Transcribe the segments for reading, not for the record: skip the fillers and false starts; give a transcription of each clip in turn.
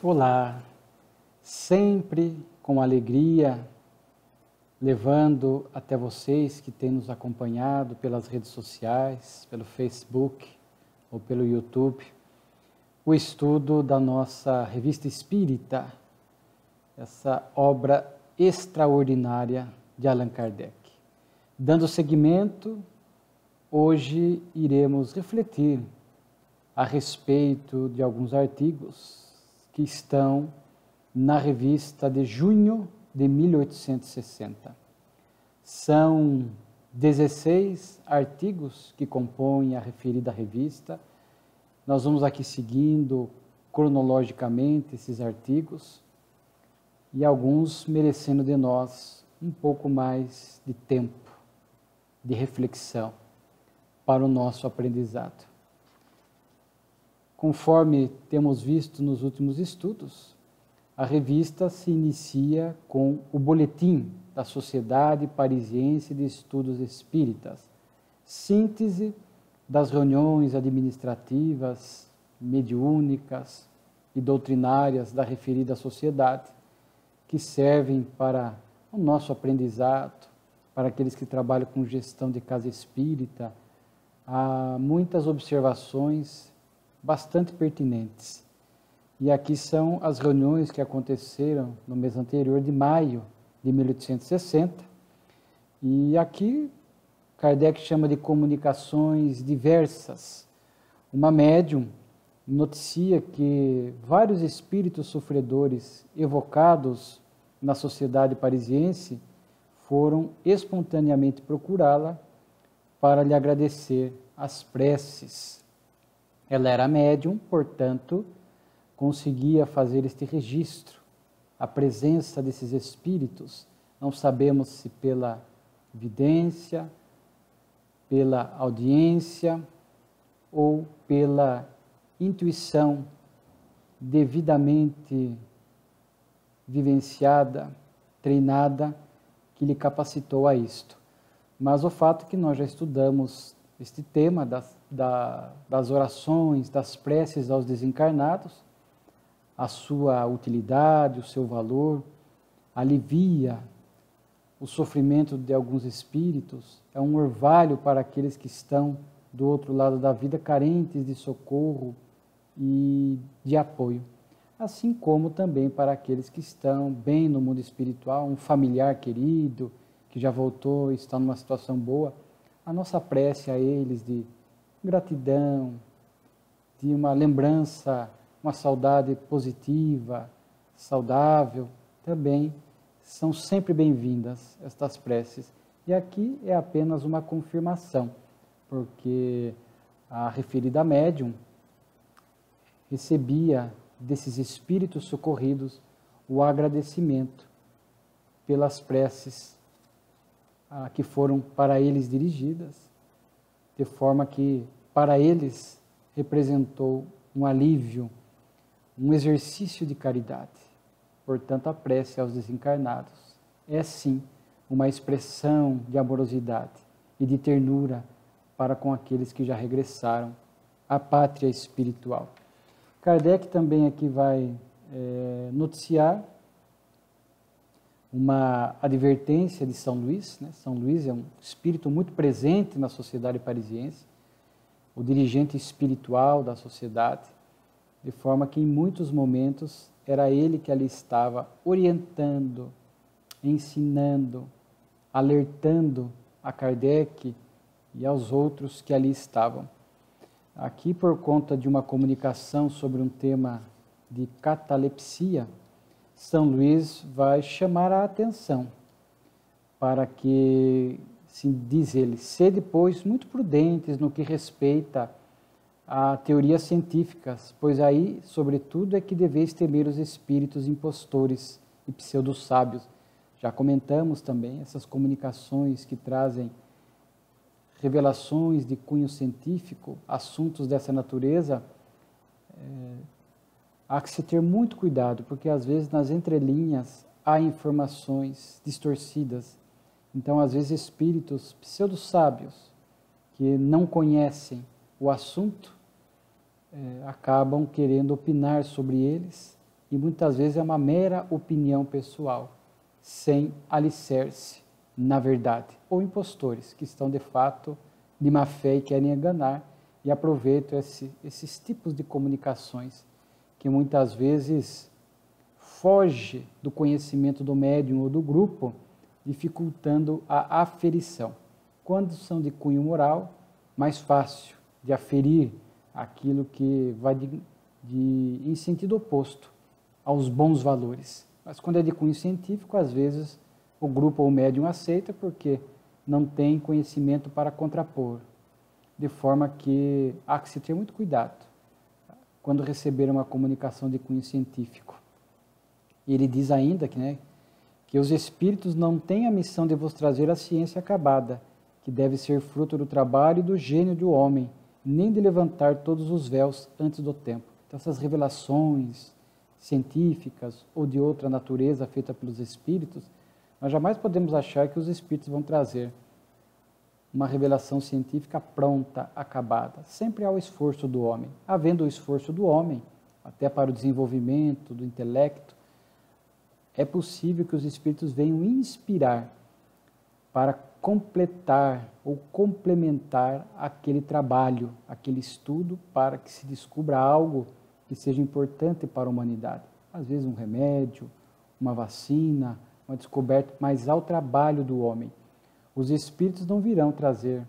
Olá, sempre com alegria, levando até vocês que têm nos acompanhado pelas redes sociais, pelo Facebook ou pelo YouTube, o estudo da nossa Revista Espírita, essa obra extraordinária de Allan Kardec. Dando seguimento, hoje iremos refletir a respeito de alguns artigos que estão na revista de junho de 1860. São 16 artigos que compõem a referida revista. Nós vamos aqui seguindo cronologicamente esses artigos e alguns merecendo de nós um pouco mais de tempo, de reflexão para o nosso aprendizado. Conforme temos visto nos últimos estudos, a revista se inicia com o Boletim da Sociedade Parisiense de Estudos Espíritas, síntese das reuniões administrativas, mediúnicas e doutrinárias da referida sociedade, que servem para o nosso aprendizado, para aqueles que trabalham com gestão de casa espírita. Há muitas observações bastante pertinentes. E aqui são as reuniões que aconteceram no mês anterior, de maio de 1860. E aqui Kardec chama de comunicações diversas. Uma médium noticia que vários espíritos sofredores evocados na sociedade parisiense foram espontaneamente procurá-la para lhe agradecer as preces. Ela era médium, portanto, conseguia fazer este registro, a presença desses espíritos. Não sabemos se pela vidência, pela audiência ou pela intuição devidamente vivenciada, treinada, que lhe capacitou a isto. Mas o fato é que nós já estudamos este tema das orações, das preces aos desencarnados, a sua utilidade, o seu valor, alivia o sofrimento de alguns espíritos, é um orvalho para aqueles que estão do outro lado da vida, carentes de socorro e de apoio. Assim como também para aqueles que estão bem no mundo espiritual, um familiar querido, que já voltou e está numa situação boa, a nossa prece a eles de gratidão, de uma lembrança, uma saudade positiva, saudável, também são sempre bem-vindas estas preces. E aqui é apenas uma confirmação, porque a referida médium recebia desses espíritos socorridos o agradecimento pelas preces que foram para eles dirigidas, de forma que para eles representou um alívio, um exercício de caridade. Portanto, a prece aos desencarnados é sim uma expressão de amorosidade e de ternura para com aqueles que já regressaram à pátria espiritual. Kardec também aqui vai noticiar uma advertência de São Luís, né? São Luís é um espírito muito presente na sociedade parisiense, o dirigente espiritual da sociedade, de forma que em muitos momentos era ele que ali estava orientando, ensinando, alertando a Kardec e aos outros que ali estavam. Aqui, por conta de uma comunicação sobre um tema de catalepsia, São Luís vai chamar a atenção para que, diz ele, sede, pois, muito prudentes no que respeita a teorias científicas, pois aí, sobretudo, é que deveis temer os espíritos impostores e pseudo-sábios. Já comentamos também essas comunicações que trazem revelações de cunho científico, assuntos dessa natureza. Há que se ter muito cuidado, porque às vezes nas entrelinhas há informações distorcidas. Então, às vezes, espíritos pseudo-sábios que não conhecem o assunto acabam querendo opinar sobre eles e muitas vezes é uma mera opinião pessoal, sem alicerce na verdade, ou impostores que estão de fato de má fé e querem enganar e aproveitam esses tipos de comunicações que muitas vezes foge do conhecimento do médium ou do grupo, dificultando a aferição. Quando são de cunho moral, mais fácil de aferir aquilo que vai em sentido oposto aos bons valores. Mas quando é de cunho científico, às vezes o grupo ou o médium aceita porque não tem conhecimento para contrapor. De forma que há que se ter muito cuidado quando receber uma comunicação de cunho científico. E ele diz ainda que os espíritos não têm a missão de vos trazer a ciência acabada, que deve ser fruto do trabalho e do gênio do homem, nem de levantar todos os véus antes do tempo. Então, essas revelações científicas ou de outra natureza feitas pelos espíritos, nós jamais podemos achar que os espíritos vão trazer uma revelação científica pronta, acabada. Sempre há o esforço do homem. Havendo o esforço do homem, até para o desenvolvimento do intelecto, é possível que os espíritos venham inspirar para completar ou complementar aquele trabalho, aquele estudo, para que se descubra algo que seja importante para a humanidade. Às vezes um remédio, uma vacina, uma descoberta, mas ao trabalho do homem. Os espíritos não virão trazer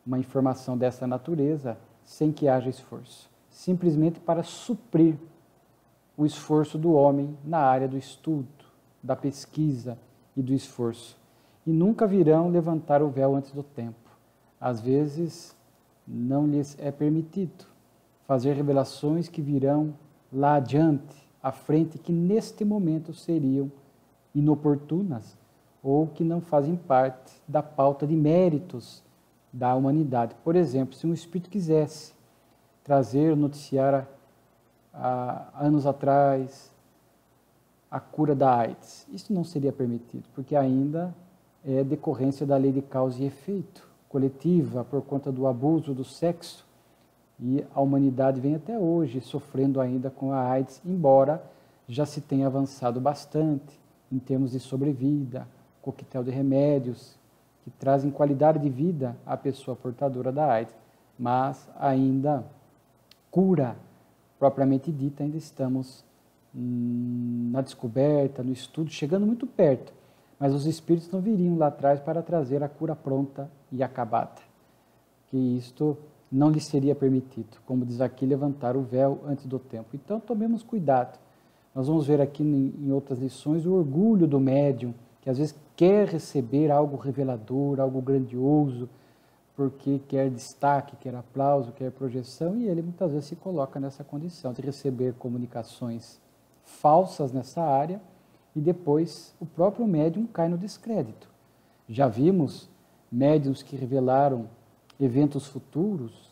uma informação dessa natureza sem que haja esforço, simplesmente para suprir o esforço do homem na área do estudo, da pesquisa e do esforço. E nunca virão levantar o véu antes do tempo. Às vezes, não lhes é permitido fazer revelações que virão lá adiante, à frente, que neste momento seriam inoportunas ou que não fazem parte da pauta de méritos da humanidade. Por exemplo, se um espírito quisesse trazer, noticiar há anos atrás a cura da AIDS, isso não seria permitido, porque ainda é decorrência da lei de causa e efeito coletiva por conta do abuso do sexo, e a humanidade vem até hoje sofrendo ainda com a AIDS, embora já se tenha avançado bastante em termos de sobrevida, coquetel de remédios que trazem qualidade de vida à pessoa portadora da AIDS, mas ainda cura propriamente dita, ainda estamos na descoberta, no estudo, chegando muito perto, mas os espíritos não viriam lá atrás para trazer a cura pronta e acabada, que isto não lhes seria permitido, como diz aqui, levantar o véu antes do tempo. Então, tomemos cuidado. Nós vamos ver aqui em outras lições o orgulho do médium, que às vezes quer receber algo revelador, algo grandioso, porque quer destaque, quer aplauso, quer projeção, e ele muitas vezes se coloca nessa condição de receber comunicações falsas nessa área, e depois o próprio médium cai no descrédito. Já vimos médiums que revelaram eventos futuros,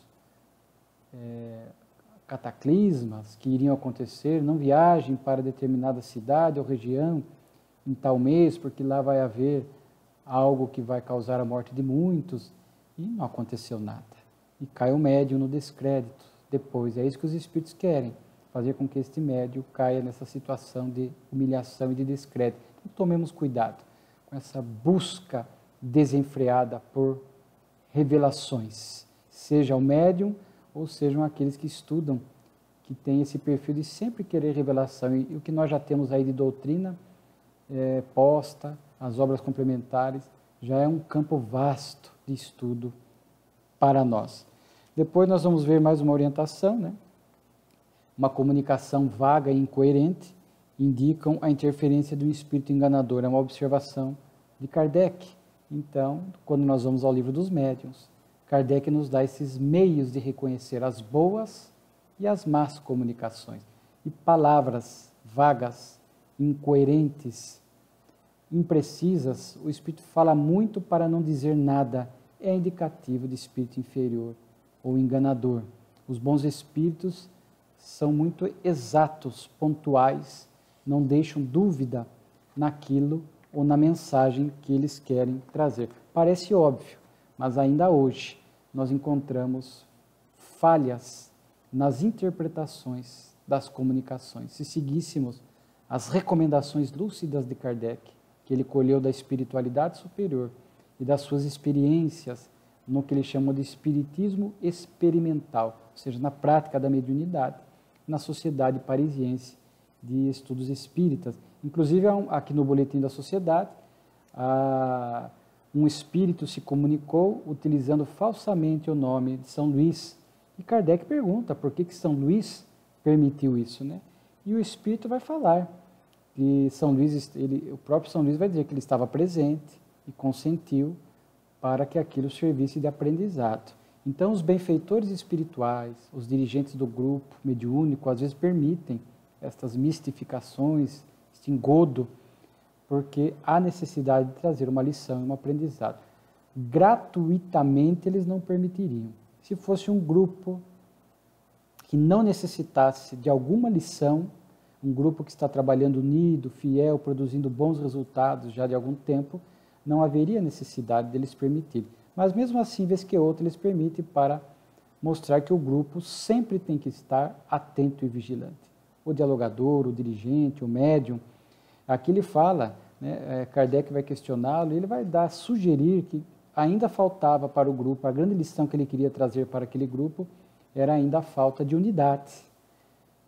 cataclismas que iriam acontecer, não viajem para determinada cidade ou região em tal mês, porque lá vai haver algo que vai causar a morte de muitos, e não aconteceu nada. E cai o médium no descrédito depois. É isso que os espíritos querem, fazer com que este médium caia nessa situação de humilhação e de descrédito. Então, tomemos cuidado com essa busca desenfreada por revelações, seja o médium ou sejam aqueles que estudam, que têm esse perfil de sempre querer revelação. E o que nós já temos aí de doutrina posta, as obras complementares, já é um campo vasto de estudo para nós. Depois nós vamos ver mais uma orientação, uma comunicação vaga e incoerente, indicam a interferência do espírito enganador. É uma observação de Kardec. Então, quando nós vamos ao livro dos médiuns, Kardec nos dá esses meios de reconhecer as boas e as más comunicações. E palavras vagas, incoerentes, imprecisas, o espírito fala muito para não dizer nada, é indicativo de espírito inferior ou enganador. Os bons espíritos são muito exatos, pontuais, não deixam dúvida naquilo ou na mensagem que eles querem trazer. Parece óbvio, mas ainda hoje nós encontramos falhas nas interpretações das comunicações. Se seguíssemos as recomendações lúcidas de Kardec, que ele colheu da espiritualidade superior e das suas experiências no que ele chamou de espiritismo experimental, ou seja, na prática da mediunidade, na Sociedade Parisiense de Estudos Espíritas. Inclusive, aqui no Boletim da Sociedade, um espírito se comunicou utilizando falsamente o nome de São Luís. E Kardec pergunta por que São Luís permitiu isso, né? E o espírito vai falar que São Luís, o próprio São Luís vai dizer que ele estava presente e consentiu para que aquilo servisse de aprendizado. Então, os benfeitores espirituais, os dirigentes do grupo mediúnico, às vezes permitem estas mistificações, este engodo, porque há necessidade de trazer uma lição e um aprendizado. Gratuitamente eles não permitiriam. Se fosse um grupo que não necessitasse de alguma lição, um grupo que está trabalhando unido, fiel, produzindo bons resultados já de algum tempo, não haveria necessidade deles permitirem. Mas mesmo assim, vez que outra, eles permitem para mostrar que o grupo sempre tem que estar atento e vigilante. O dialogador, o dirigente, o médium. Aqui ele fala, né, Kardec vai questioná-lo, e ele vai sugerir que ainda faltava para o grupo, a grande lição que ele queria trazer para aquele grupo era ainda a falta de unidade.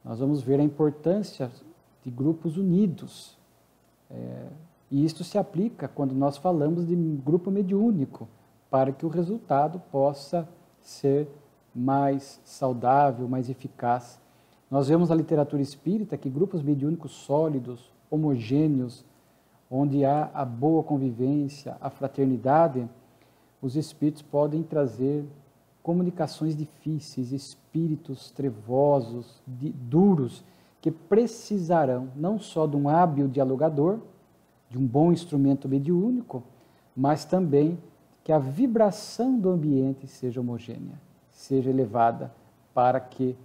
Nós vamos ver a importância de grupos unidos. E isto se aplica quando nós falamos de grupo mediúnico, para que o resultado possa ser mais saudável, mais eficaz. Nós vemos na literatura espírita que grupos mediúnicos sólidos, homogêneos, onde há a boa convivência, a fraternidade, os espíritos podem trazer comunicações difíceis, espíritos trevosos, duros, que precisarão não só de um hábil dialogador, de um bom instrumento mediúnico, mas também que a vibração do ambiente seja homogênea, seja elevada, para que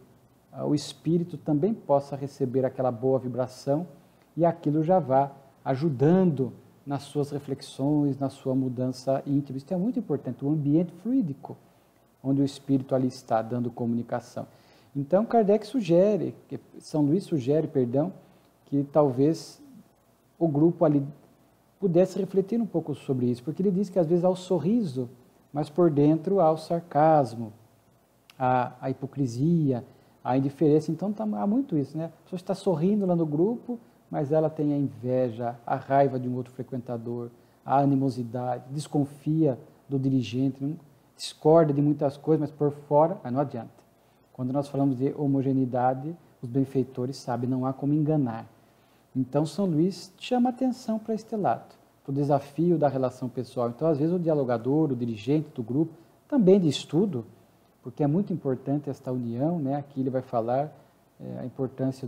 o espírito também possa receber aquela boa vibração e aquilo já vá ajudando nas suas reflexões, na sua mudança íntima. Isso é muito importante, o ambiente fluídico, onde o espírito ali está dando comunicação. Então, Kardec sugere, São Luís sugere, que talvez o grupo ali pudesse refletir um pouco sobre isso, porque ele diz que às vezes há o sorriso, mas por dentro há o sarcasmo, a hipocrisia, a indiferença. Então há muito isso, né? A pessoa está sorrindo lá no grupo, mas ela tem a inveja, a raiva de um outro frequentador, a animosidade, desconfia do dirigente, discorda de muitas coisas, mas por fora, mas não adianta. Quando nós falamos de homogeneidade, os benfeitores sabem, não há como enganar. Então, São Luís chama atenção para este lado, para o desafio da relação pessoal. Então, às vezes, o dialogador, o dirigente do grupo, também de estudo, porque é muito importante esta união, né? Aqui ele vai falar a importância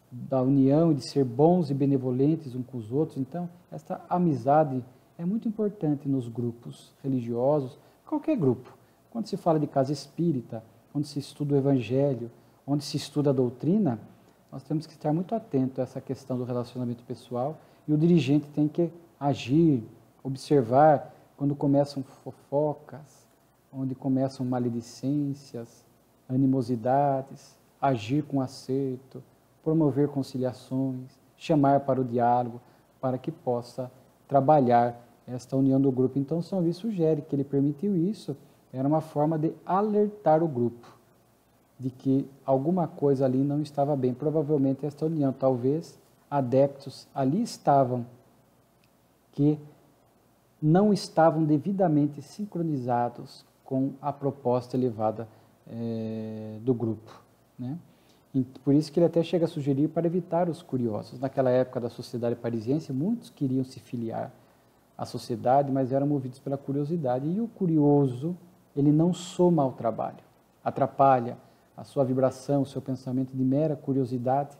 da união e de ser bons e benevolentes uns com os outros. Então, esta amizade é muito importante nos grupos religiosos, qualquer grupo. Quando se fala de casa espírita, onde se estuda o evangelho, onde se estuda a doutrina, nós temos que estar muito atentos a essa questão do relacionamento pessoal, e o dirigente tem que agir, observar quando começam fofocas, onde começam maledicências, animosidades, agir com acerto, promover conciliações, chamar para o diálogo, para que possa trabalhar esta união do grupo. Então, São Luís sugere que ele permitiu isso, era uma forma de alertar o grupo de que alguma coisa ali não estava bem. Provavelmente esta união, talvez adeptos ali estavam que não estavam devidamente sincronizados com a proposta elevada do grupo, né? E por isso que ele até chega a sugerir para evitar os curiosos. Naquela época da Sociedade Parisiense, muitos queriam se filiar à sociedade, mas eram movidos pela curiosidade. E o curioso, ele não soma ao trabalho, atrapalha a sua vibração, o seu pensamento de mera curiosidade,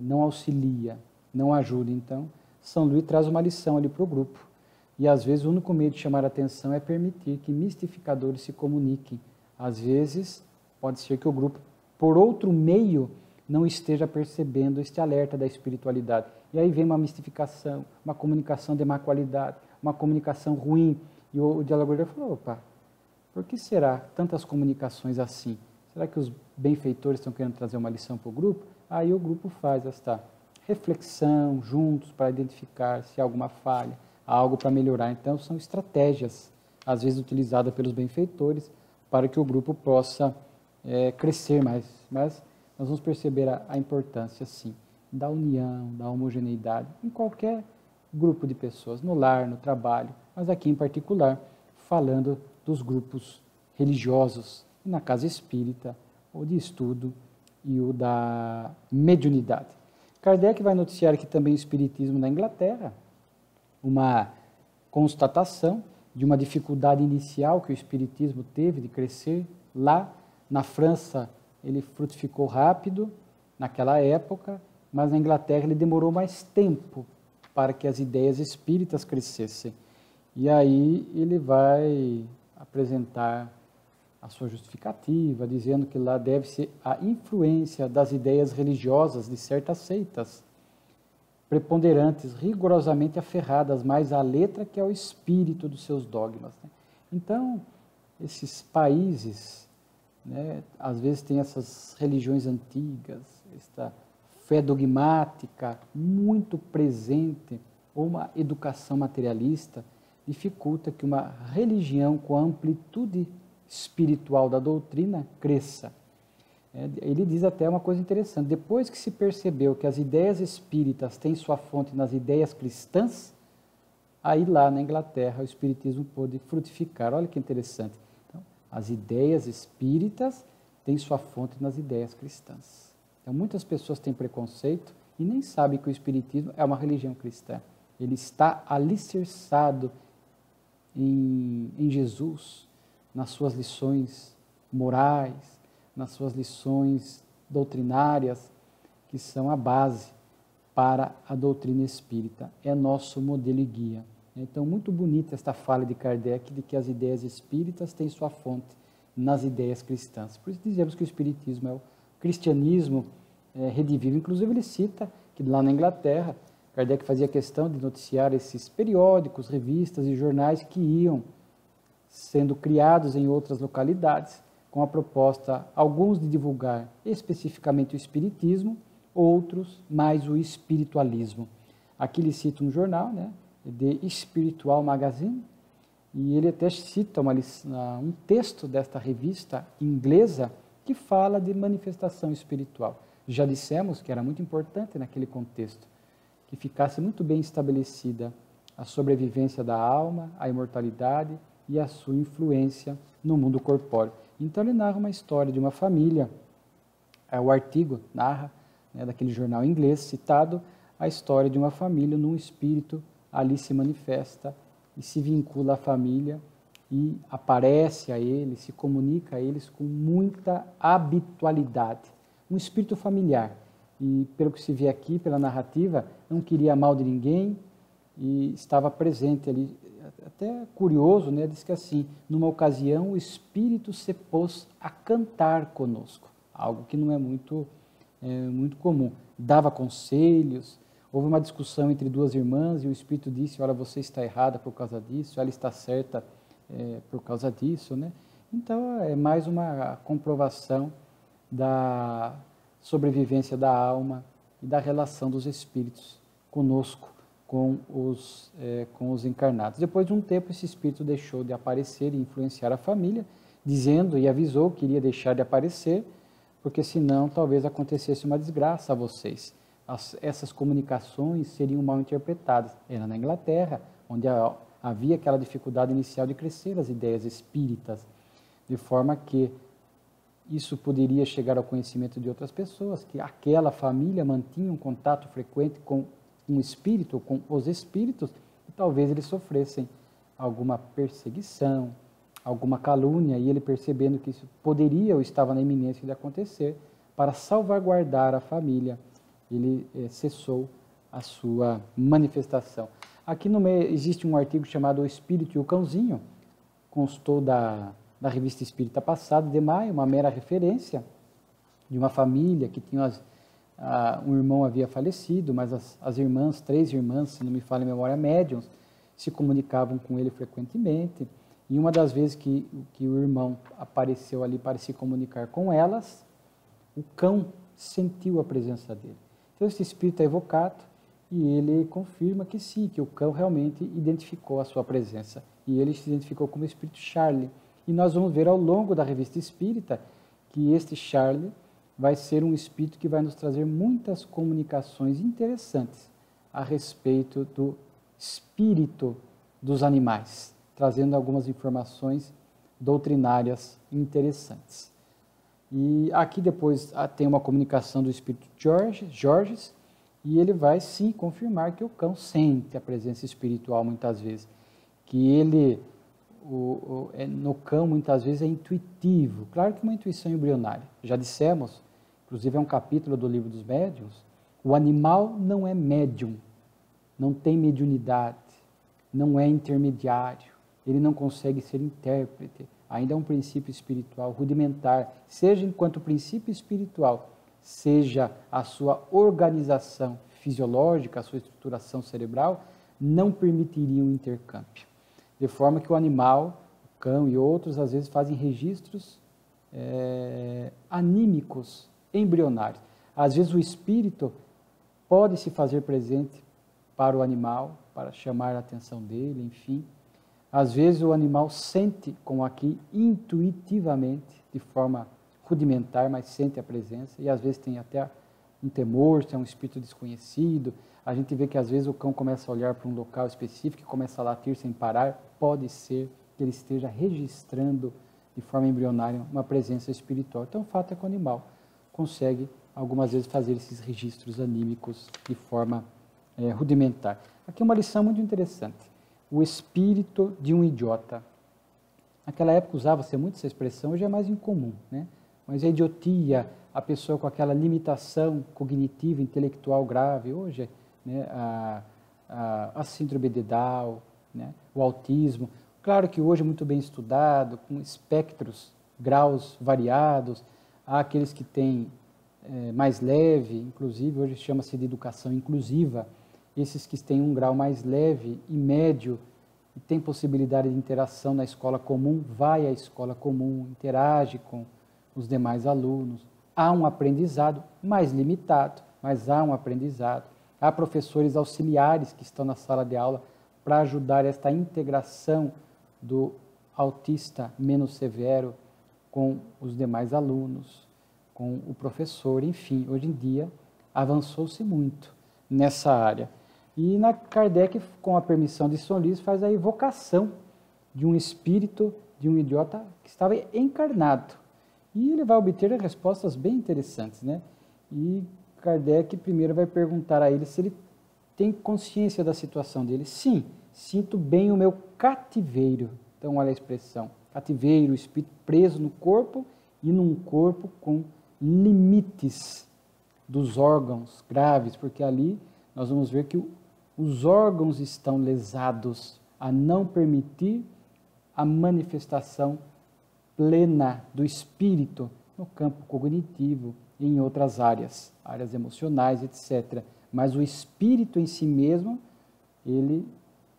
não auxilia, não ajuda. Então, São Luís traz uma lição ali para o grupo. E às vezes o único meio de chamar a atenção é permitir que mistificadores se comuniquem. Às vezes, pode ser que o grupo, por outro meio, não esteja percebendo este alerta da espiritualidade. E aí vem uma mistificação, uma comunicação de má qualidade, uma comunicação ruim. E o dialogador falou, opa, por que será tantas comunicações assim? Será que os benfeitores estão querendo trazer uma lição para o grupo? Aí o grupo faz esta reflexão juntos para identificar se há alguma falha, há algo para melhorar. Então, são estratégias, às vezes utilizadas pelos benfeitores, para que o grupo possa crescer mais. Mas nós vamos perceber a importância, sim, da união, da homogeneidade, em qualquer grupo de pessoas, no lar, no trabalho, mas aqui em particular, falando dos grupos religiosos, na casa espírita, o de estudo e o da mediunidade. Kardec vai noticiar aqui também o espiritismo na Inglaterra, uma constatação de uma dificuldade inicial que o espiritismo teve de crescer lá. Na França, ele frutificou rápido naquela época, mas na Inglaterra ele demorou mais tempo para que as ideias espíritas crescessem. E aí ele vai apresentar a sua justificativa, dizendo que lá deve-se a influência das ideias religiosas de certas seitas, preponderantes, rigorosamente aferradas mais à letra que ao espírito dos seus dogmas. Então, esses países, às vezes tem essas religiões antigas, esta fé dogmática muito presente, ou uma educação materialista, dificulta que uma religião com a amplitude espiritual da doutrina cresça. Ele diz até uma coisa interessante: depois que se percebeu que as ideias espíritas têm sua fonte nas ideias cristãs, aí lá na Inglaterra o espiritismo pôde frutificar. Olha que interessante. Então, as ideias espíritas têm sua fonte nas ideias cristãs. Então, muitas pessoas têm preconceito e nem sabem que o espiritismo é uma religião cristã. Ele está alicerçado em Jesus, nas suas lições morais, nas suas lições doutrinárias, que são a base para a doutrina espírita. É nosso modelo e guia. Então, muito bonita esta fala de Kardec de que as ideias espíritas têm sua fonte nas ideias cristãs. Por isso dizemos que o espiritismo é o cristianismo redivivo. Inclusive, ele cita que lá na Inglaterra, Kardec fazia questão de noticiar esses periódicos, revistas e jornais que iam sendo criados em outras localidades, com a proposta, alguns de divulgar especificamente o espiritismo, outros mais o espiritualismo. Aqui ele cita um jornal, The Spiritual Magazine, e ele até cita um texto desta revista inglesa que fala de manifestação espiritual. Já dissemos que era muito importante naquele contexto que ficasse muito bem estabelecida a sobrevivência da alma, a imortalidade e a sua influência no mundo corpóreo. Então ele narra uma história de uma família, o artigo narra, daquele jornal inglês citado, a história de uma família num espírito ali se manifesta e se vincula à família e aparece a eles, se comunica a eles com muita habitualidade. Um espírito familiar. E pelo que se vê aqui, pela narrativa, não queria mal de ninguém e estava presente ali. Até curioso, diz que assim, numa ocasião o espírito se pôs a cantar conosco, algo que não é muito comum. Dava conselhos, houve uma discussão entre duas irmãs e o espírito disse: olha, você está errada por causa disso, ela está certa por causa disso. Então é mais uma comprovação da sobrevivência da alma e da relação dos espíritos conosco, com os encarnados. Depois de um tempo, esse espírito deixou de aparecer e influenciar a família, dizendo e avisou que iria deixar de aparecer, porque senão talvez acontecesse uma desgraça a vocês. Essas comunicações seriam mal interpretadas. Era na Inglaterra, onde havia aquela dificuldade inicial de crescer as ideias espíritas, de forma que isso poderia chegar ao conhecimento de outras pessoas, que aquela família mantinha um contato frequente com um espírito, com os espíritos, e talvez eles sofressem alguma perseguição, alguma calúnia, e ele percebendo que isso poderia ou estava na iminência de acontecer, para salvaguardar a família, ele cessou a sua manifestação. Aqui no meio existe um artigo chamado O Espírito e o Cãozinho, constou da Revista Espírita Passado, de maio, uma mera referência de uma família que tinha um irmão havia falecido, mas as irmãs, 3 irmãs, se não me falha a memória, médiuns, se comunicavam com ele frequentemente, E uma das vezes que o irmão apareceu ali para se comunicar com elas, o cão sentiu a presença dele. Então, esse espírito é evocado e ele confirma que sim, que o cão realmente identificou a sua presença. E ele se identificou como o espírito Charlie. E nós vamos ver ao longo da revista espírita que este Charlie vai ser um espírito que vai nos trazer muitas comunicações interessantes a respeito do espírito dos animais, trazendo algumas informações doutrinárias interessantes. E aqui depois tem uma comunicação do espírito Jorges, e ele vai sim confirmar que o cão sente a presença espiritual muitas vezes, que ele, no cão muitas vezes é intuitivo, claro que uma intuição embrionária, já dissemos, inclusive é um capítulo do livro dos médiuns, o animal não é médium, não tem mediunidade, não é intermediário, ele não consegue ser intérprete, ainda é um princípio espiritual rudimentar, seja enquanto princípio espiritual, seja a sua organização fisiológica, a sua estruturação cerebral, não permitiriam intercâmbio. De forma que o animal, o cão e outros, às vezes fazem registros anímicos, embrionários. Às vezes o espírito pode se fazer presente para o animal, para chamar a atenção dele, enfim. Às vezes o animal sente, como aqui, intuitivamente, de forma rudimentar, mas sente a presença, e às vezes tem até um temor, se é um espírito desconhecido. A gente vê que às vezes o cão começa a olhar para um local específico e começa a latir sem parar, pode ser que ele esteja registrando de forma embrionária uma presença espiritual. Então o fato é que o animal consegue algumas vezes fazer esses registros anímicos de forma rudimentar. Aqui uma lição muito interessante. O espírito de um idiota. Naquela época usava-se muito essa expressão, hoje é mais incomum, né? Mas a idiotia, a pessoa com aquela limitação cognitiva, intelectual grave, hoje, né, a síndrome de Down, né, o autismo. Claro que hoje é muito bem estudado, com espectros, graus variados, há aqueles que têm mais leve, inclusive hoje chama-se de educação inclusiva, esses que têm um grau mais leve e médio e tem possibilidade de interação na escola comum, vai à escola comum, interage com os demais alunos. Há um aprendizado mais limitado, mas há um aprendizado. Há professores auxiliares que estão na sala de aula para ajudar esta integração do autista menos severo com os demais alunos, com o professor, enfim, hoje em dia avançou-se muito nessa área. E Kardec, com a permissão de São Luís, faz a evocação de um espírito, de um idiota que estava encarnado. E ele vai obter respostas bem interessantes, né? E Kardec primeiro vai perguntar a ele se ele tem consciência da situação dele. Sim, sinto bem o meu cativeiro. Então, olha a expressão. Cativeiro, o espírito preso no corpo e num corpo com limites dos órgãos graves, porque ali nós vamos ver que os órgãos estão lesados a não permitir a manifestação plena do espírito no campo cognitivo e em outras áreas, áreas emocionais, etc. Mas o espírito em si mesmo, ele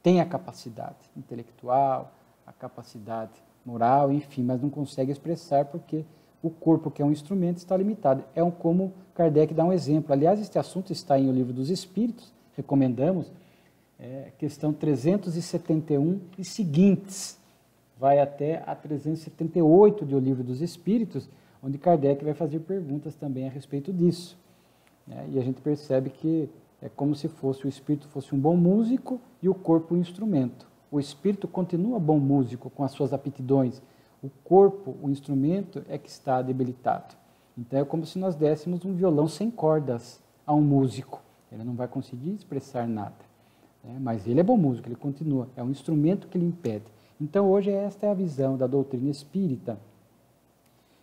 tem a capacidade intelectual, a capacidade moral, enfim, mas não consegue expressar porque o corpo, que é um instrumento, está limitado. Como Kardec dá um exemplo. Aliás, este assunto está em O Livro dos Espíritos, recomendamos, questão 371 e seguintes, vai até a 378 de O Livro dos Espíritos, onde Kardec vai fazer perguntas também a respeito disso. E a gente percebe que é como se o espírito fosse um bom músico e o corpo um instrumento. O espírito continua bom músico com as suas aptidões, o corpo, o instrumento, é que está debilitado. Então é como se nós dessemos um violão sem cordas a um músico. Ele não vai conseguir expressar nada. Mas ele é bom músico, ele continua. É um instrumento que lhe impede. Então hoje esta é a visão da doutrina espírita.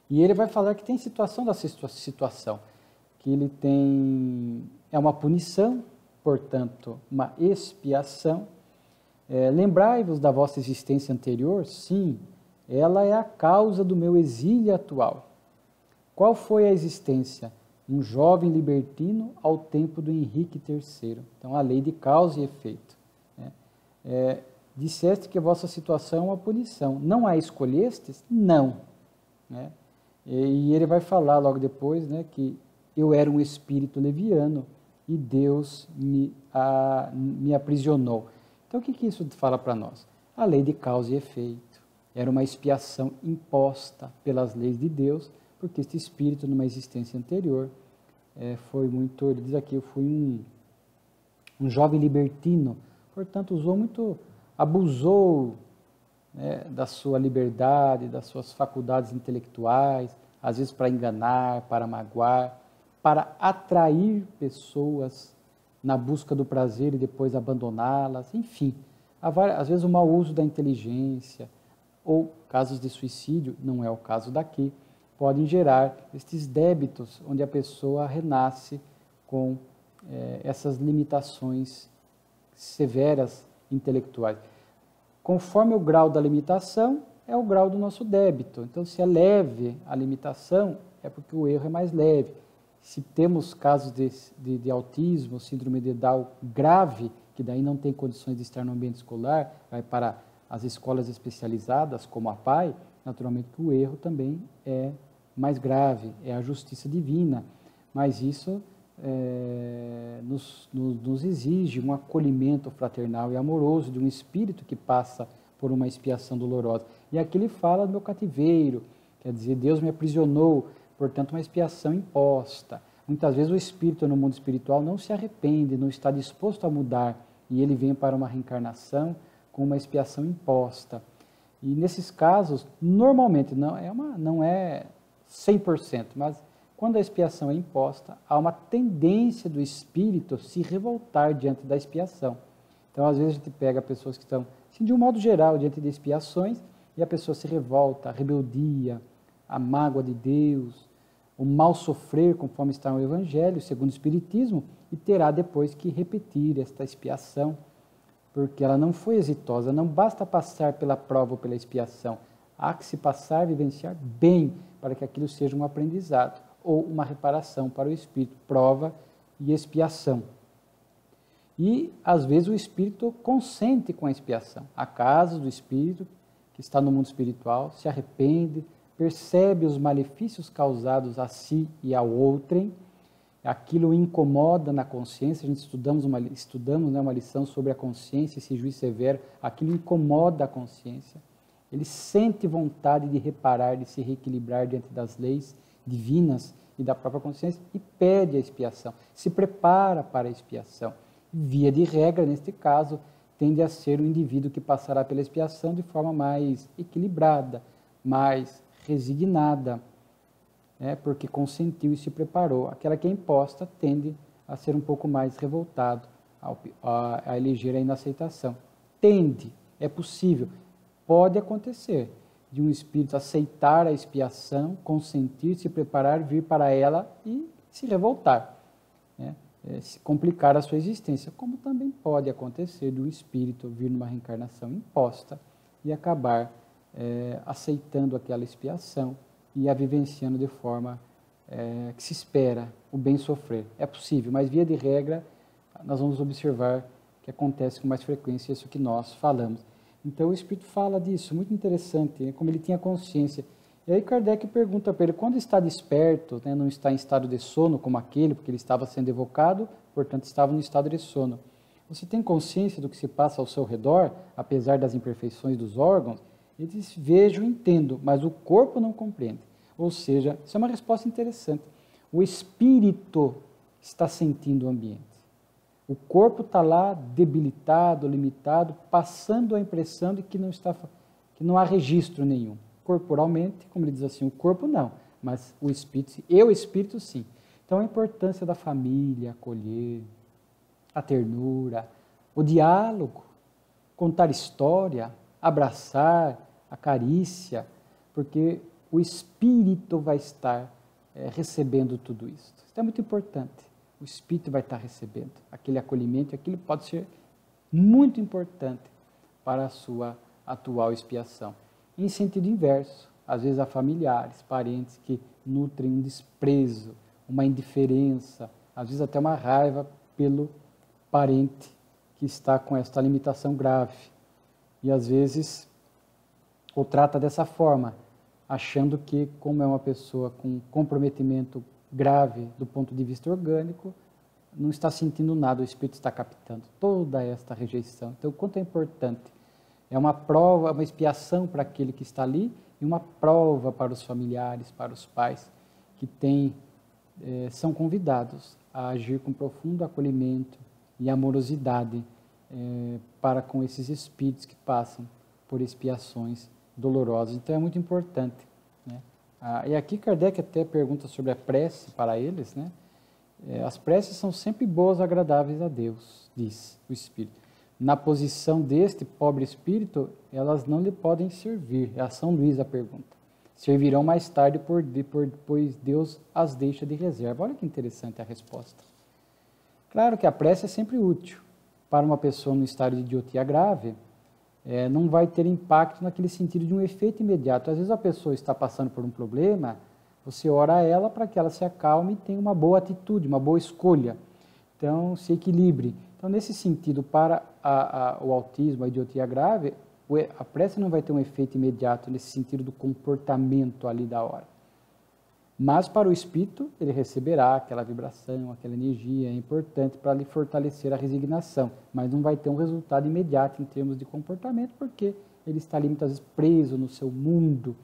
E ele vai falar que tem situação da situação. Que ele tem... É uma punição, portanto, uma expiação. Lembrai-vos da vossa existência anterior? Sim. Ela é a causa do meu exílio atual. Qual foi a existência? Um jovem libertino ao tempo do Henrique III. Então, a lei de causa e efeito. disseste que a vossa situação é uma punição. Não a escolhestes? Não. Né? E ele vai falar logo depois, né, que eu era um espírito leviano e Deus me aprisionou. Então, o que isso fala para nós? A lei de causa e efeito. Era uma expiação imposta pelas leis de Deus, porque este espírito, numa existência anterior, foi muito, ele diz aqui, eu fui um jovem libertino, portanto, abusou, né, da sua liberdade, das suas faculdades intelectuais, às vezes para enganar, para magoar, para atrair pessoas na busca do prazer e depois abandoná-las, enfim. Às vezes o mau uso da inteligência ou casos de suicídio, não é o caso daqui, podem gerar estes débitos onde a pessoa renasce com essas limitações severas intelectuais. Conforme o grau da limitação, é o grau do nosso débito. Então, se é leve a limitação, é porque o erro é mais leve. Se temos casos de autismo, síndrome de Down grave, que daí não tem condições de estar no ambiente escolar, vai para as escolas especializadas, como a PAI, naturalmente que o erro também é mais grave, é a justiça divina. Mas isso nos exige um acolhimento fraternal e amoroso de um espírito que passa por uma expiação dolorosa. E aqui ele fala do meu cativeiro, quer dizer, Deus me aprisionou, portanto, uma expiação imposta. Muitas vezes o espírito no mundo espiritual não se arrepende, não está disposto a mudar, e ele vem para uma reencarnação com uma expiação imposta. E nesses casos, normalmente, não é 100%, mas quando a expiação é imposta, há uma tendência do espírito se revoltar diante da expiação. Então, às vezes, a gente pega pessoas que estão, assim, de um modo geral, diante de expiações, e a pessoa se revolta, a rebeldia, a mágoa de Deus, o mal sofrer, conforme está no Evangelho, segundo o Espiritismo, e terá depois que repetir esta expiação, porque ela não foi exitosa. Não basta passar pela prova ou pela expiação, há que se passar, vivenciar bem, para que aquilo seja um aprendizado ou uma reparação para o espírito, prova e expiação. E, às vezes, o espírito consente com a expiação. Há casos do espírito que está no mundo espiritual, se arrepende, percebe os malefícios causados a si e ao outrem, aquilo incomoda na consciência. A gente estudamos uma lição sobre a consciência, esse juiz severo, aquilo incomoda a consciência. Ele sente vontade de reparar, de se reequilibrar diante das leis divinas e da própria consciência e pede a expiação, se prepara para a expiação. Via de regra, neste caso, tende a ser o indivíduo que passará pela expiação de forma mais equilibrada, mais resignada, porque consentiu e se preparou. Aquela que é imposta tende a ser um pouco mais revoltado, a eleger a inaceitação. Tende, é possível, pode acontecer de um espírito aceitar a expiação, consentir, se preparar, vir para ela e se revoltar, se complicar a sua existência, como também pode acontecer de um espírito vir numa reencarnação imposta e acabar aceitando aquela expiação e a vivenciando de forma que se espera o bem sofrer. É possível, mas via de regra nós vamos observar que acontece com mais frequência isso que nós falamos. Então o Espírito fala disso, muito interessante, como ele tinha consciência. E aí Kardec pergunta para ele, quando está desperto, não está em estado de sono como aquele, porque ele estava sendo evocado, portanto estava no estado de sono. Você tem consciência do que se passa ao seu redor, apesar das imperfeições dos órgãos? Ele diz, vejo, entendo, mas o corpo não compreende. Ou seja, isso é uma resposta interessante. O espírito está sentindo o ambiente. O corpo está lá debilitado, limitado, passando a impressão de que não há registro nenhum. Corporalmente, como ele diz assim, o corpo não, mas o espírito, espírito sim. Então a importância da família, acolher, a ternura, o diálogo, contar história, abraçar, a carícia, porque o espírito vai estar recebendo tudo isso. Isso é muito importante. O espírito vai estar recebendo aquele acolhimento, aquilo pode ser muito importante para a sua atual expiação. Em sentido inverso, às vezes há familiares, parentes que nutrem um desprezo, uma indiferença, às vezes até uma raiva pelo parente que está com esta limitação grave. e às vezes o trata dessa forma, achando que, como é uma pessoa com comprometimento grave do ponto de vista orgânico, não está sentindo nada, o espírito está captando toda esta rejeição. Então, o quanto é importante. É uma prova, uma expiação para aquele que está ali e uma prova para os familiares, para os pais, que são convidados a agir com profundo acolhimento e amorosidade para com esses espíritos que passam por expiações dolorosas. Então, é muito importante, né? E aqui Kardec até pergunta sobre a prece para eles, né? As preces são sempre boas, agradáveis a Deus, diz o Espírito. Na posição deste pobre espírito, elas não lhe podem servir. É a São Luís a pergunta. Servirão mais tarde, pois Deus as deixa de reserva. Olha que interessante a resposta. Claro que a prece é sempre útil. Para uma pessoa no estado de idiotia grave, não vai ter impacto naquele sentido de um efeito imediato. Às vezes a pessoa está passando por um problema, você ora a ela para que ela se acalme e tenha uma boa atitude, uma boa escolha. Então, se equilibre. Então, nesse sentido, para o autismo, a idiotia grave, a prece não vai ter um efeito imediato nesse sentido do comportamento ali da hora. Mas para o espírito, ele receberá aquela vibração, aquela energia, é importante para lhe fortalecer a resignação, mas não vai ter um resultado imediato em termos de comportamento, porque ele está ali muitas vezes preso no seu mundo,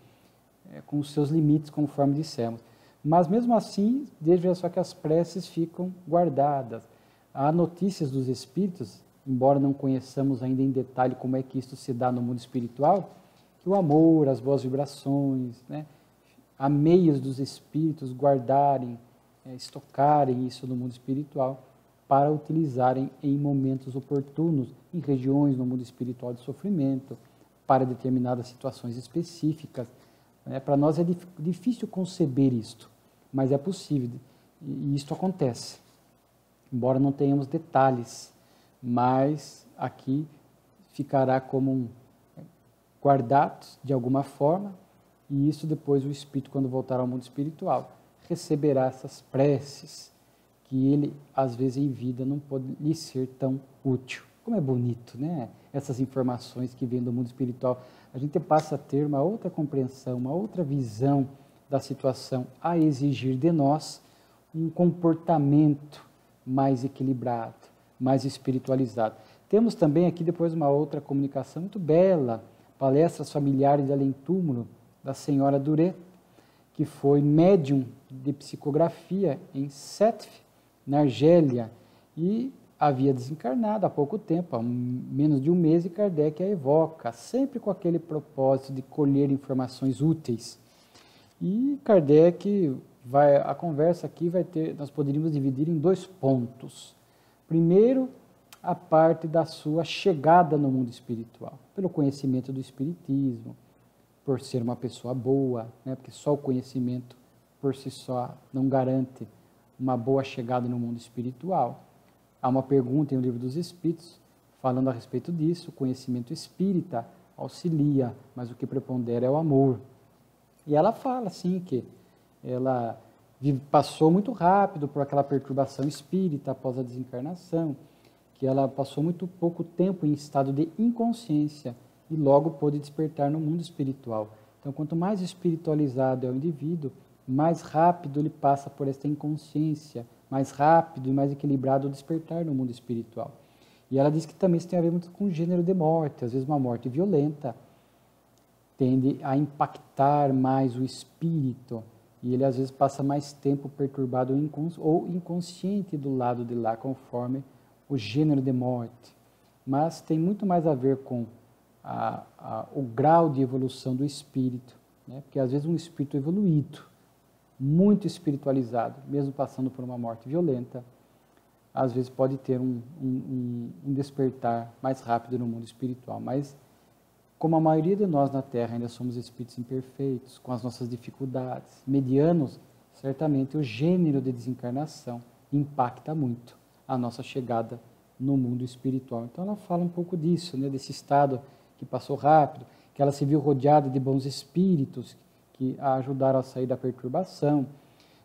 com os seus limites, conforme dissemos. Mas mesmo assim, veja só que as preces ficam guardadas. Há notícias dos espíritos, embora não conheçamos ainda em detalhe como é que isto se dá no mundo espiritual, que o amor, as boas vibrações, né, há meios dos espíritos guardarem, estocarem isso no mundo espiritual para utilizarem em momentos oportunos, em regiões no mundo espiritual de sofrimento, para determinadas situações específicas. Para nós é difícil conceber isto, mas é possível, e isto acontece. Embora não tenhamos detalhes, mas aqui ficará como guardados de alguma forma, e isso depois o espírito, quando voltar ao mundo espiritual, receberá essas preces, que ele, às vezes, em vida, não pode lhe ser tão útil. Como é bonito, né? Essas informações que vêm do mundo espiritual. A gente passa a ter uma outra compreensão, uma outra visão da situação, a exigir de nós um comportamento mais equilibrado, mais espiritualizado. Temos também aqui depois uma outra comunicação muito bela, palestras familiares de além-túmulo da senhora Duret, que foi médium de psicografia em Sétif, na Argélia, e havia desencarnado há pouco tempo, há menos de um mês, e Kardec a evoca, sempre com aquele propósito de colher informações úteis. E Kardec a conversa aqui nós poderíamos dividir em 2 pontos. Primeiro, a parte da sua chegada no mundo espiritual, pelo conhecimento do espiritismo, por ser uma pessoa boa, né? Porque só o conhecimento por si só não garante uma boa chegada no mundo espiritual. Há uma pergunta em O Livro dos Espíritos falando a respeito disso. O conhecimento espírita auxilia, mas o que prepondera é o amor. E ela fala assim que ela passou muito rápido por aquela perturbação espírita após a desencarnação, que ela passou muito pouco tempo em estado de inconsciência e logo pôde despertar no mundo espiritual. Então, quanto mais espiritualizado é o indivíduo, mais rápido ele passa por esta inconsciência, mais rápido e mais equilibrado o despertar no mundo espiritual. E ela diz que também isso tem a ver muito com o gênero de morte. Às vezes uma morte violenta tende a impactar mais o espírito, e ele às vezes passa mais tempo perturbado ou inconsciente do lado de lá, conforme o gênero de morte. Mas tem muito mais a ver com o grau de evolução do espírito, né? Porque às vezes um espírito evoluído, muito espiritualizado, mesmo passando por uma morte violenta, às vezes pode ter um despertar mais rápido no mundo espiritual. Mas, como a maioria de nós na Terra ainda somos espíritos imperfeitos, com as nossas dificuldades, medianos, certamente o gênero de desencarnação impacta muito a nossa chegada no mundo espiritual. Então ela fala um pouco disso, né, desse estado que passou rápido, que ela se viu rodeada de bons espíritos que a ajudaram a sair da perturbação,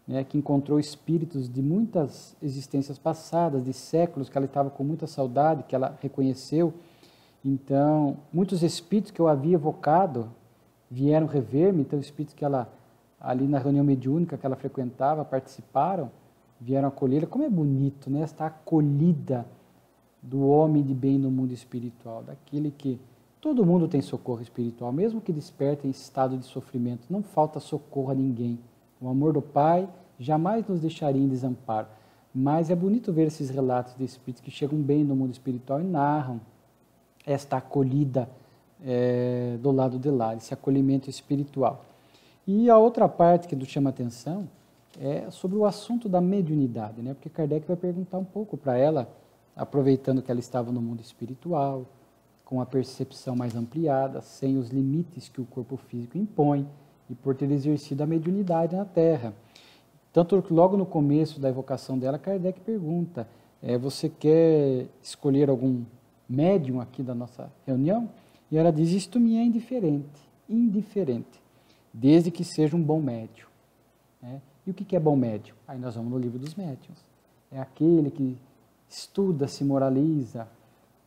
né, que encontrou espíritos de muitas existências passadas, de séculos, que ela estava com muita saudade, que ela reconheceu, Então, muitos espíritos que eu havia evocado vieram rever-me, então espíritos que ela, ali na reunião mediúnica que ela frequentava, participaram, vieram acolhê-la. Como é bonito, né? Esta acolhida do homem de bem no mundo espiritual, daquele que todo mundo tem socorro espiritual, mesmo que desperte em estado de sofrimento, não falta socorro a ninguém. O amor do Pai jamais nos deixaria em desamparo. Mas é bonito ver esses relatos de espíritos que chegam bem no mundo espiritual e narram esta acolhida do lado de lá, esse acolhimento espiritual. E a outra parte que nos chama a atenção é sobre o assunto da mediunidade, né? Porque Kardec vai perguntar um pouco para ela, aproveitando que ela estava no mundo espiritual, com a percepção mais ampliada, sem os limites que o corpo físico impõe, e por ter exercido a mediunidade na Terra. Tanto que logo no começo da evocação dela, Kardec pergunta, você quer escolher algum médium aqui da nossa reunião? E ela diz, isto me é indiferente, desde que seja um bom médium. E o que é bom médium? Aí nós vamos no livro dos médiuns. É aquele que estuda, se moraliza,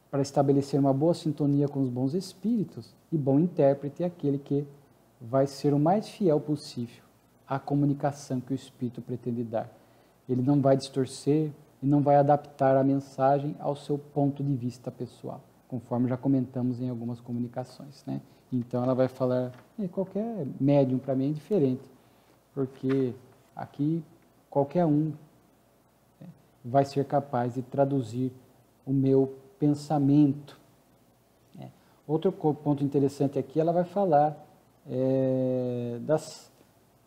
para estabelecer uma boa sintonia com os bons espíritos, e bom intérprete é aquele que vai ser o mais fiel possível à comunicação que o espírito pretende dar. Ele não vai distorcer e não vai adaptar a mensagem ao seu ponto de vista pessoal, conforme já comentamos em algumas comunicações, né? Então ela vai falar, qualquer médium para mim é indiferente, porque aqui qualquer um vai ser capaz de traduzir o meu pensamento. Outro ponto interessante aqui, ela vai falar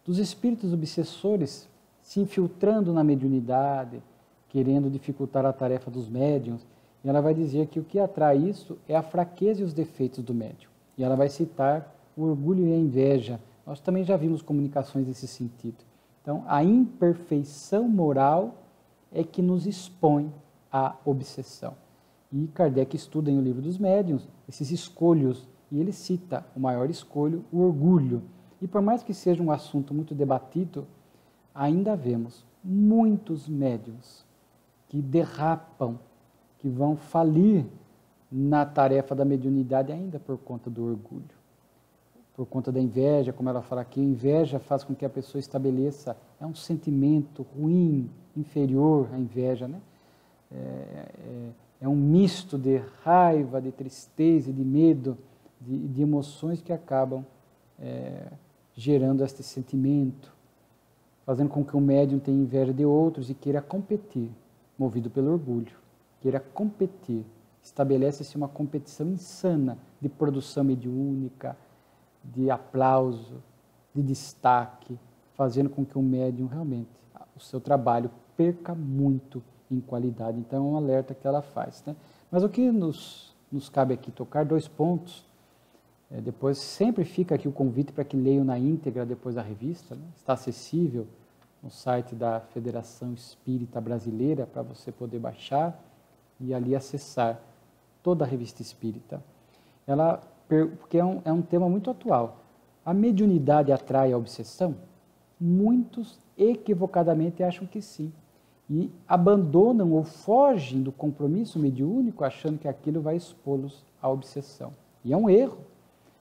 dos espíritos obsessores se infiltrando na mediunidade, querendo dificultar a tarefa dos médiuns, e ela vai dizer que o que atrai isso é a fraqueza e os defeitos do médium. E ela vai citar o orgulho e a inveja. Nós também já vimos comunicações nesse sentido. Então, a imperfeição moral é que nos expõe à obsessão. E Kardec estuda em O Livro dos Médiuns esses escolhos, e ele cita o maior escolho, o orgulho. E por mais que seja um assunto muito debatido, ainda vemos muitos médiuns que derrapam, que vão falir na tarefa da mediunidade ainda por conta do orgulho, por conta da inveja, como ela fala aqui, a inveja faz com que a pessoa estabeleça, é um sentimento ruim, inferior à inveja, né? É um misto de raiva, de tristeza, de medo, de emoções que acabam gerando este sentimento, fazendo com que o médium tenha inveja de outros e queira competir, movido pelo orgulho, queira competir. Estabelece-se uma competição insana de produção mediúnica, de aplauso, de destaque, fazendo com que o médium realmente, o seu trabalho perca muito em qualidade. Então é um alerta que ela faz, né? Mas o que nos cabe aqui tocar, 2 pontos, depois sempre fica aqui o convite para que leiam na íntegra depois a revista, né? Está acessível no site da Federação Espírita Brasileira para você poder baixar e ali acessar toda a revista espírita. Porque é um tema muito atual. A mediunidade atrai a obsessão? Muitos equivocadamente acham que sim. E abandonam ou fogem do compromisso mediúnico achando que aquilo vai expô-los à obsessão. E é um erro,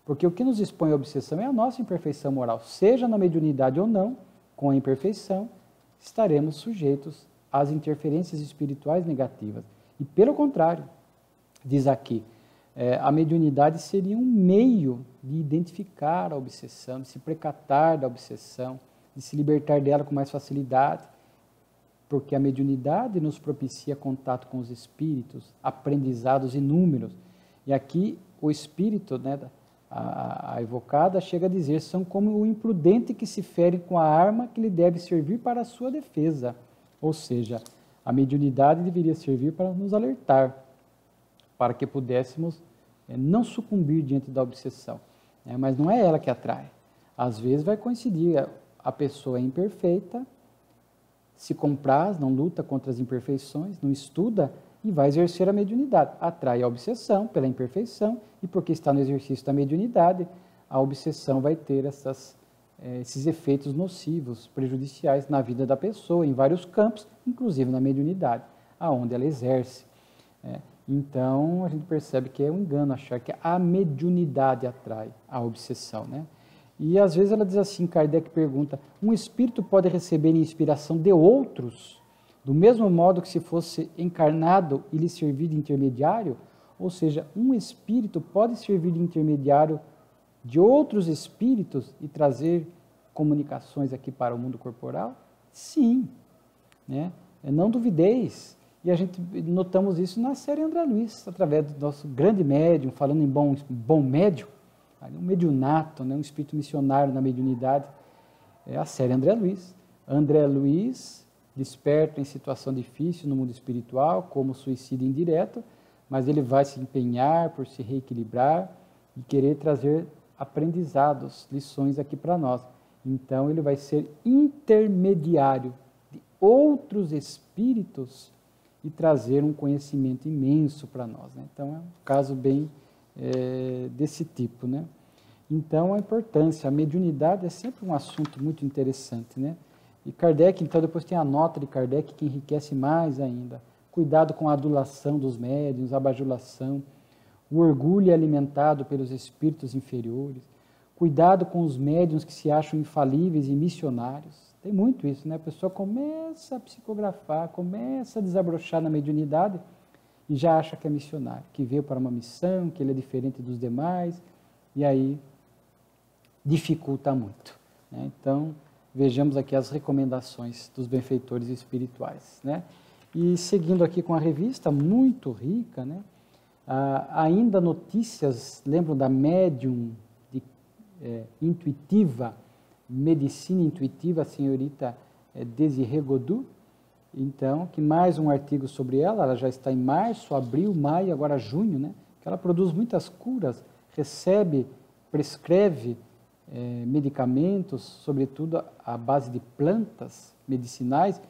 porque o que nos expõe à obsessão é a nossa imperfeição moral. Seja na mediunidade ou não, com a imperfeição, estaremos sujeitos às interferências espirituais negativas. E pelo contrário, diz aqui, a mediunidade seria um meio de identificar a obsessão, de se precatar da obsessão, de se libertar dela com mais facilidade, porque a mediunidade nos propicia contato com os espíritos, aprendizados inúmeros. E aqui o espírito, né, a evocada, chega a dizer, são como o imprudente que se fere com a arma que lhe deve servir para a sua defesa. Ou seja, a mediunidade deveria servir para nos alertar, para que pudéssemos não sucumbir diante da obsessão. Mas não é ela que atrai. Às vezes vai coincidir, a pessoa é imperfeita, se compraz, não luta contra as imperfeições, não estuda e vai exercer a mediunidade. Atrai a obsessão pela imperfeição e porque está no exercício da mediunidade, a obsessão vai ter esses efeitos nocivos, prejudiciais na vida da pessoa, em vários campos, inclusive na mediunidade, aonde ela exerce. Então, a gente percebe que é um engano achar que a mediunidade atrai a obsessão, né? E às vezes ela diz assim, Kardec pergunta, um espírito pode receber inspiração de outros, do mesmo modo que se fosse encarnado e lhe servir de intermediário? Ou seja, um espírito pode servir de intermediário de outros espíritos e trazer comunicações aqui para o mundo corporal? Sim, né? Não duvideis. E a gente notamos isso na série André Luiz, através do nosso grande médium, falando em bom médium, um mediunato, né? Um espírito missionário na mediunidade, é a série André Luiz. André Luiz desperta em situação difícil no mundo espiritual, como suicídio indireto, mas ele vai se empenhar por se reequilibrar e querer trazer aprendizados, lições aqui para nós. Então ele vai ser intermediário de outros espíritos e trazer um conhecimento imenso para nós, né? Então é um caso bem desse tipo, né? Então a importância, a mediunidade é sempre um assunto muito interessante, né? E Kardec, então depois tem a nota de Kardec que enriquece mais ainda. Cuidado com a adulação dos médiuns, a bajulação, o orgulho alimentado pelos espíritos inferiores, cuidado com os médiuns que se acham infalíveis e missionários. Tem muito isso, né? A pessoa começa a psicografar, começa a desabrochar na mediunidade e já acha que é missionário, que veio para uma missão, que ele é diferente dos demais, e aí dificulta muito, né? Então, vejamos aqui as recomendações dos benfeitores espirituais, né? E seguindo aqui com a revista, muito rica, né? Ainda notícias, lembram da médium intuitiva, medicina intuitiva, a senhorita Desirê Godou? Então, que mais um artigo sobre ela já está em março, abril, maio, agora junho, né? Que ela produz muitas curas, prescreve medicamentos, sobretudo à base de plantas medicinais,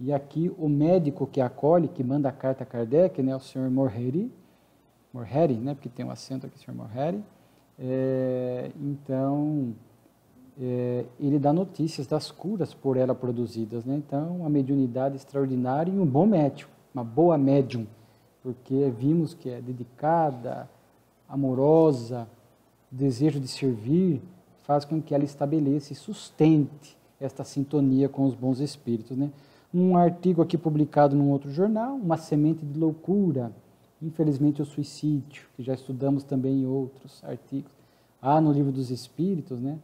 e aqui o médico que acolhe, que manda a carta a Kardec, né, o senhor Morheri, né, porque tem um acento aqui, senhor Morheri, então, ele dá notícias das curas por ela produzidas, né? Então, uma mediunidade extraordinária e um bom médium, uma boa médium, porque vimos que é dedicada, amorosa, desejo de servir, faz com que ela estabeleça e sustente esta sintonia com os bons espíritos, né? Um artigo aqui publicado num outro jornal, Uma Semente de Loucura, infelizmente o suicídio, que já estudamos também em outros artigos. No Livro dos Espíritos, né?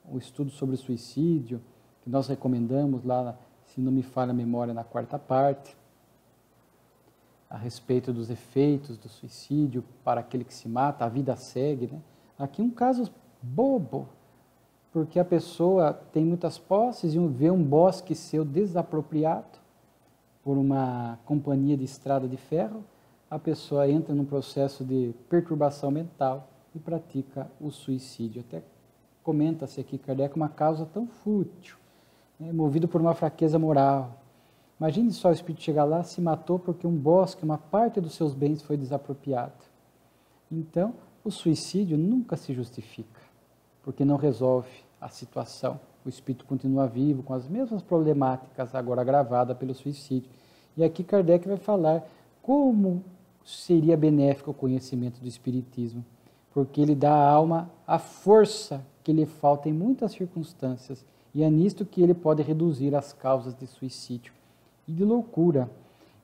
O estudo sobre o suicídio, que nós recomendamos lá, se não me falha a memória, na 4ª parte, a respeito dos efeitos do suicídio para aquele que se mata, a vida segue, né? Aqui um caso bobo, porque a pessoa tem muitas posses e vê um bosque seu desapropriado por uma companhia de estrada de ferro, a pessoa entra num processo de perturbação mental e pratica o suicídio. Até comenta-se aqui, Kardec, uma causa tão fútil, né, movido por uma fraqueza moral. Imagine só o espírito chegar lá, se matou porque um bosque, uma parte dos seus bens foi desapropriada. Então, o suicídio nunca se justifica, porque não resolve a situação. O espírito continua vivo, com as mesmas problemáticas, agora agravada pelo suicídio. E aqui Kardec vai falar como seria benéfico o conhecimento do espiritismo, porque ele dá à alma a força que lhe falta em muitas circunstâncias, e é nisto que ele pode reduzir as causas de suicídio e de loucura.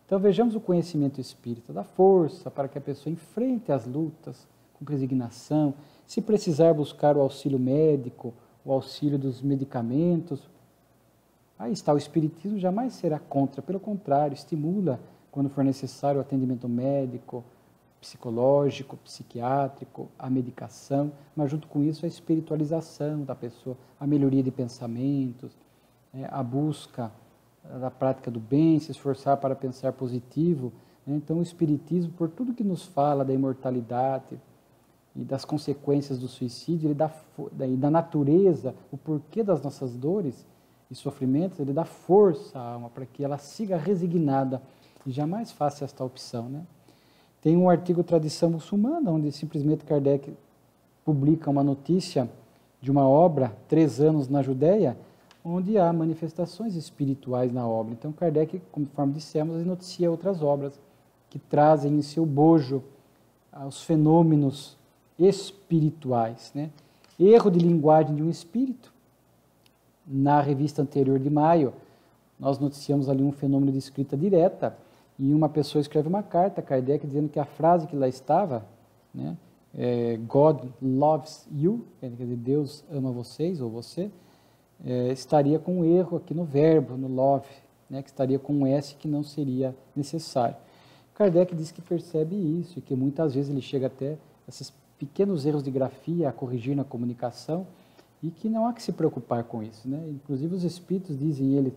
Então vejamos o conhecimento espírita, da força para que a pessoa enfrente as lutas com resignação, se precisar buscar o auxílio médico, o auxílio dos medicamentos. Aí está, o espiritismo jamais será contra, pelo contrário, estimula, quando for necessário, o atendimento médico, psicológico, psiquiátrico, a medicação, mas junto com isso a espiritualização da pessoa, a melhoria de pensamentos, a busca da prática do bem, se esforçar para pensar positivo, né? Então o espiritismo, por tudo que nos fala da imortalidade e das consequências do suicídio, ele dá, e da natureza, o porquê das nossas dores e sofrimentos, ele dá força à alma para que ela siga resignada e jamais faça esta opção, né? Tem um artigo Tradição Muçulmana, onde simplesmente Kardec publica uma notícia de uma obra, 3 anos na Judéia, onde há manifestações espirituais na obra. Então Kardec, conforme dissemos, noticia outras obras que trazem em seu bojo os fenômenos espirituais, né? Erro de linguagem de um espírito. Na revista anterior de maio, nós noticiamos ali um fenômeno de escrita direta, e uma pessoa escreve uma carta a Kardec dizendo que a frase que lá estava, né, God loves you, quer dizer, Deus ama vocês ou você, estaria com um erro aqui no verbo, no love, né, que estaria com um S que não seria necessário. Kardec diz que percebe isso e que muitas vezes ele chega até esses pequenos erros de grafia a corrigir na comunicação e que não há que se preocupar com isso, né? Inclusive os espíritos dizem ele,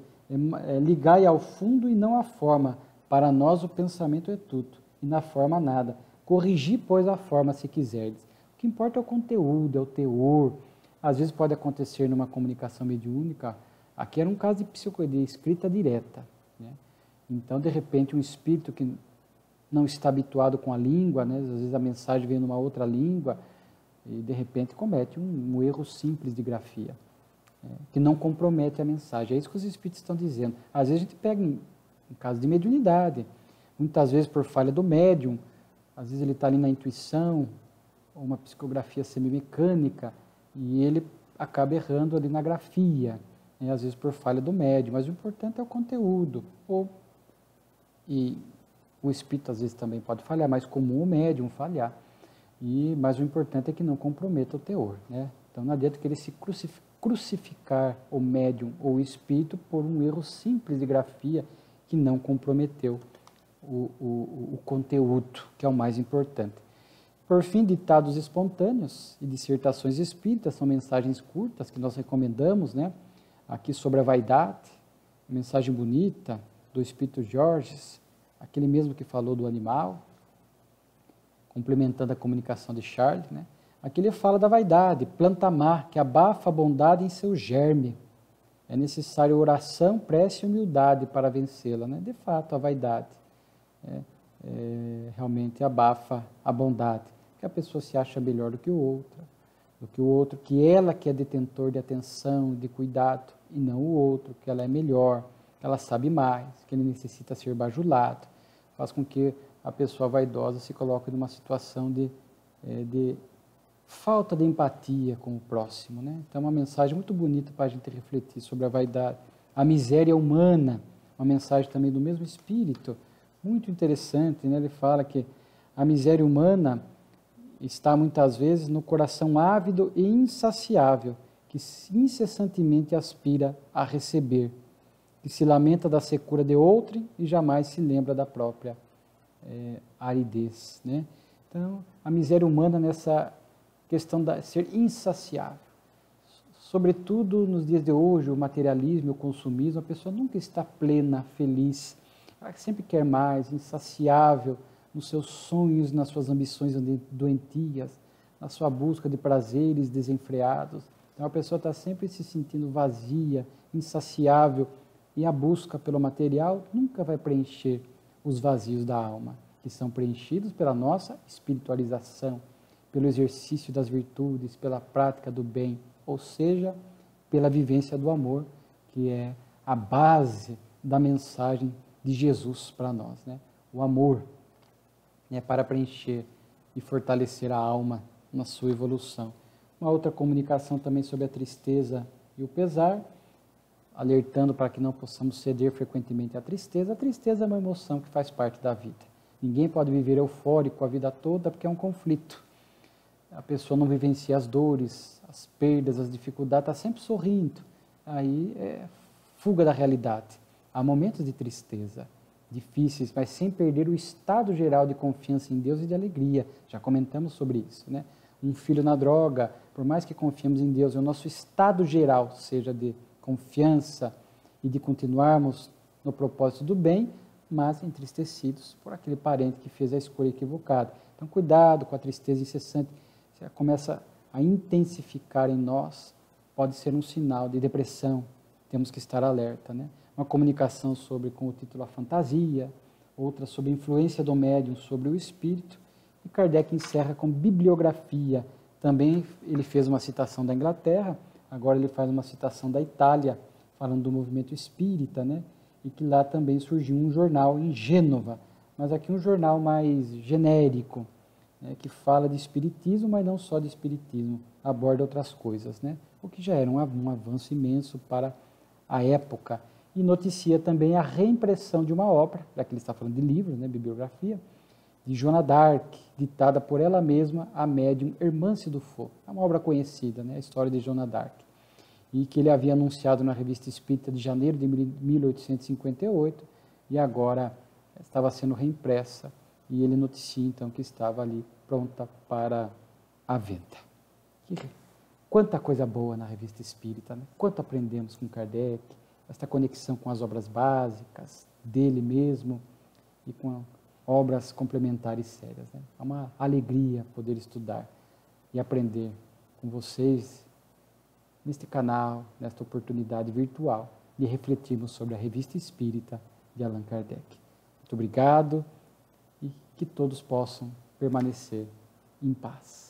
ligai ao fundo e não à forma, para nós o pensamento é tudo, e na forma nada. Corrigir, pois, a forma se quiserdes. O que importa é o conteúdo, é o teor. Às vezes pode acontecer numa comunicação mediúnica, aqui era um caso de psicodeia escrita direta, né? Então, de repente, um espírito que não está habituado com a língua, né? Às vezes a mensagem vem numa outra língua, e de repente comete um erro simples de grafia, que não compromete a mensagem. É isso que os espíritos estão dizendo. Às vezes a gente pega em caso de mediunidade, muitas vezes por falha do médium, às vezes ele está ali na intuição, ou uma psicografia semimecânica, e ele acaba errando ali na grafia, né? Às vezes por falha do médium, mas o importante é o conteúdo. E o espírito às vezes também pode falhar, mais comum o médium falhar. Mas o importante é que não comprometa o teor, né? Então não adianta querer se crucificar o médium ou o espírito por um erro simples de grafia que não comprometeu o conteúdo, que é o mais importante. Por fim, ditados espontâneos e dissertações espíritas são mensagens curtas que nós recomendamos, né? Aqui sobre a vaidade, mensagem bonita do Espírito Jorge, aquele mesmo que falou do animal, complementando a comunicação de Charles, né? Aqui ele fala da vaidade, planta má, que abafa a bondade em seu germe. É necessário oração, prece e humildade para vencê-la, né? De fato, a vaidade realmente abafa a bondade, que a pessoa se acha melhor do que o outro, que ela que é detentor de atenção, de cuidado, e não o outro, que ela é melhor, que ela sabe mais, que ele necessita ser bajulado, faz com que a pessoa vaidosa se coloque numa situação de falta de empatia com o próximo, né? Então, é uma mensagem muito bonita para a gente refletir sobre a vaidade. A miséria humana, uma mensagem também do mesmo espírito, muito interessante, né? Ele fala que a miséria humana está muitas vezes no coração ávido e insaciável, que incessantemente aspira a receber, que se lamenta da secura de outrem e jamais se lembra da própria aridez, né? Então, a miséria humana nessa questão de ser insaciável. Sobretudo nos dias de hoje, o materialismo, o consumismo, a pessoa nunca está plena, feliz, ela sempre quer mais, insaciável nos seus sonhos, nas suas ambições doentias, na sua busca de prazeres desenfreados. Então, a pessoa está sempre se sentindo vazia, insaciável, e a busca pelo material nunca vai preencher os vazios da alma, que são preenchidos pela nossa espiritualização, pelo exercício das virtudes, pela prática do bem, ou seja, pela vivência do amor, que é a base da mensagem de Jesus para nós, né? O amor é para preencher e fortalecer a alma na sua evolução. Uma outra comunicação também sobre a tristeza e o pesar, alertando para que não possamos ceder frequentemente à tristeza. A tristeza é uma emoção que faz parte da vida. Ninguém pode viver eufórico a vida toda porque é um conflito. A pessoa não vivencia as dores, as perdas, as dificuldades, está sempre sorrindo. Aí é fuga da realidade. Há momentos de tristeza, difíceis, mas sem perder o estado geral de confiança em Deus e de alegria. Já comentamos sobre isso, né? Um filho na droga, por mais que confiemos em Deus, o nosso estado geral seja de confiança e de continuarmos no propósito do bem, mas entristecidos por aquele parente que fez a escolha equivocada. Então, cuidado com a tristeza incessante. Se começa a intensificar em nós, pode ser um sinal de depressão. Temos que estar alerta, né? Uma comunicação com o título A Fantasia, outra sobre a influência do médium sobre o espírito. E Kardec encerra com bibliografia. Também ele fez uma citação da Inglaterra, agora ele faz uma citação da Itália, falando do movimento espírita, né? E que lá também surgiu um jornal em Gênova, mas aqui um jornal mais genérico, né, que fala de espiritismo, mas não só de espiritismo, aborda outras coisas, né? O que já era um avanço imenso para a época. E noticia também a reimpressão de uma obra, já que ele está falando de livros, né, bibliografia, de Joana d'Arc, ditada por ela mesma, a médium Hermance Dufour. É uma obra conhecida, né, a história de Joana d'Arc. E que ele havia anunciado na Revista Espírita de janeiro de 1858, e agora estava sendo reimpressa. E ele noticia, então, que estava ali pronta para a venda. Quanta coisa boa na Revista Espírita, né? Quanto aprendemos com Kardec, esta conexão com as obras básicas dele mesmo e com obras complementares sérias, né? É uma alegria poder estudar e aprender com vocês neste canal, nesta oportunidade virtual, de refletirmos sobre a Revista Espírita de Allan Kardec. Muito obrigado e que todos possam permanecer em paz.